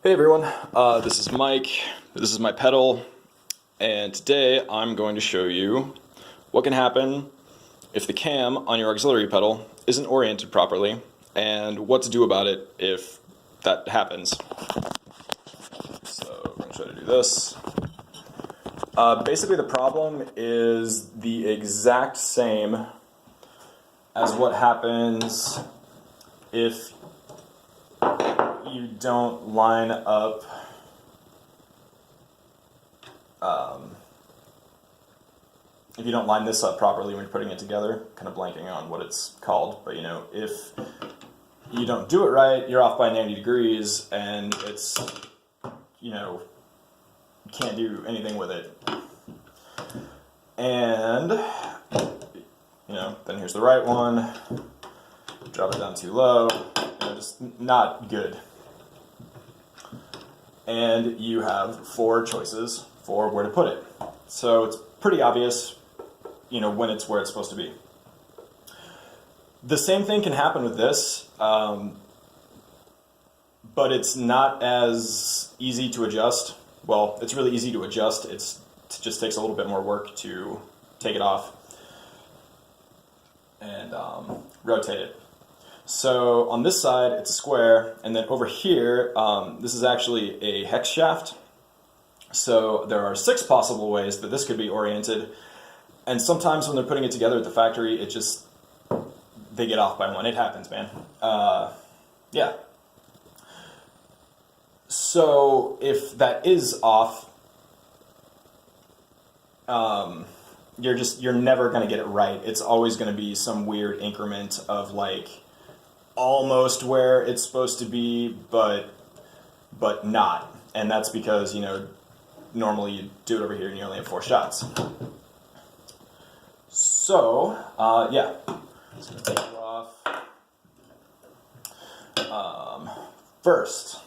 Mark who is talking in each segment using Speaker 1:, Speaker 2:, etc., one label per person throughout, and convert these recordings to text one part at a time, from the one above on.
Speaker 1: Hey everyone, this is Mike. This is my pedal, and today I'm going to show you what can happen if the cam on your auxiliary pedal isn't oriented properly, and what to do about it if that happens. So we're going to try to do this. Basically the problem is the exact same as what happens if you don't line up if you don't line this up properly when you're putting it together. Kind of blanking on what it's called, but if you don't do it right, you're off by 90 degrees and it's, you can't do anything with it. And, then here's the right one, drop it down too low, just not good. And you have 4 choices for where to put it. So it's pretty obvious, when it's where it's supposed to be. The same thing can happen with this, but it's not as easy to adjust. Well, it's really easy to adjust. It just takes a little bit more work to take it off and rotate it. So on this side, it's a square, and then over here, this is actually a hex shaft. So there are 6 possible ways that this could be oriented, and sometimes when they're putting it together at the factory, they get off by 1. It happens, man. Yeah. So if that is off, you're never going to get it right. It's always going to be some weird increment of almost where it's supposed to be, but not. And that's because, normally you do it over here and you only have 4 shots. So, yeah. Just gonna take it off. First,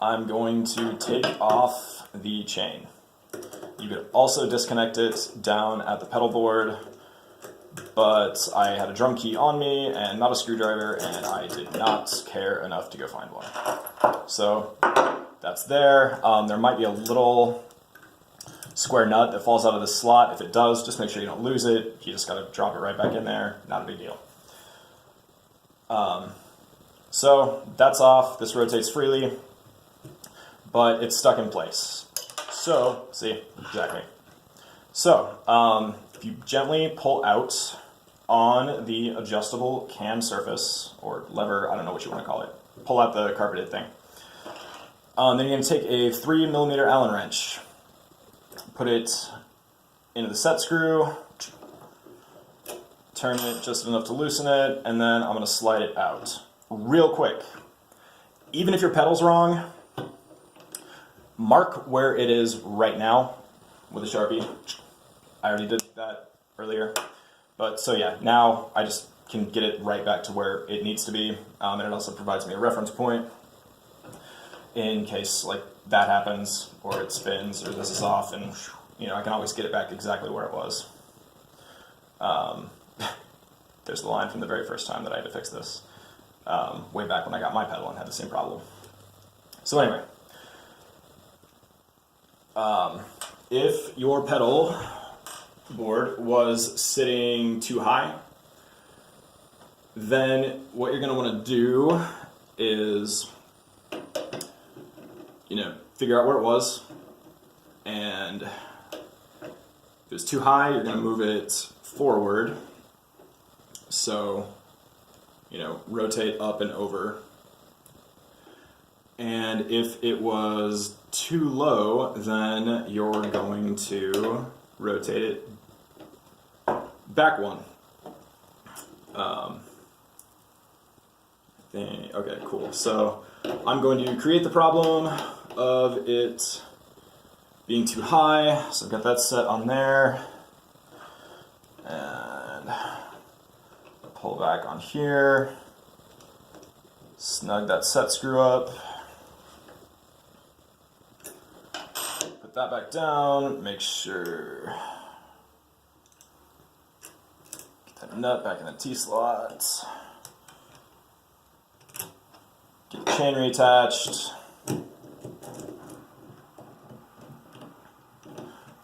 Speaker 1: I'm going to take off the chain. You could also disconnect it down at the pedal board, but I had a drum key on me and not a screwdriver, and I did not care enough to go find one. So that's there. There might be a little square nut that falls out of the slot. If it does, just make sure you don't lose it. You just got to drop it right back in there. Not a big deal. So that's off. This rotates freely, but it's stuck in place. So, see, exactly. So, if you gently pull out on the adjustable cam surface, or lever, I don't know what you want to call it, pull out the carpeted thing. Then you're going to take a 3mm Allen wrench, put it into the set screw, turn it just enough to loosen it, and then I'm going to slide it out real quick. Even if your pedal's wrong, mark where it is right now with a Sharpie. I already did that earlier. But so yeah, now I just can get it right back to where it needs to be. And it also provides me a reference point in case that happens, or it spins, or this is off, and I can always get it back exactly where it was. There's the line from the very first time that I had to fix this. Way back when I got my pedal and had the same problem. So anyway, if your pedal board was sitting too high, then what you're going to want to do is, figure out where it was, and if it's too high, you're going to move it forward. So, rotate up and over. And if it was too low, then you're going to rotate it back 1. Okay, cool. So I'm going to create the problem of it being too high. So I've got that set on there. And pull back on here. Snug that set screw up. Put that back down. Make sure. Get that nut back in the T-slot. Get the chain reattached.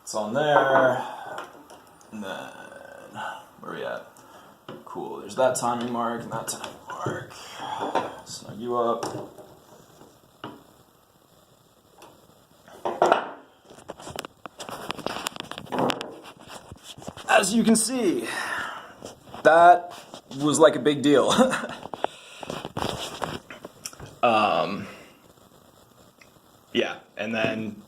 Speaker 1: It's on there. And then, where are we at? Cool, there's that timing mark and that timing mark. Snug you up. As you can see, that was like a big deal. Yeah, and then,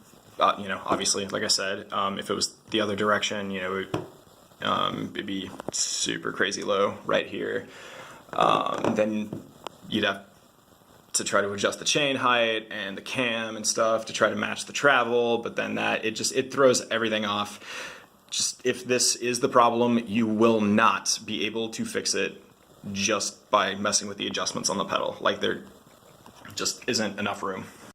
Speaker 1: you know, obviously, like I said, if it was the other direction, you know, it'd be super crazy low right here. Then you'd have to try to adjust the chain height and the cam and stuff to try to match the travel, but then it throws everything off. Just, if this is the problem, you will not be able to fix it just by messing with the adjustments on the pedal. Like, there just isn't enough room.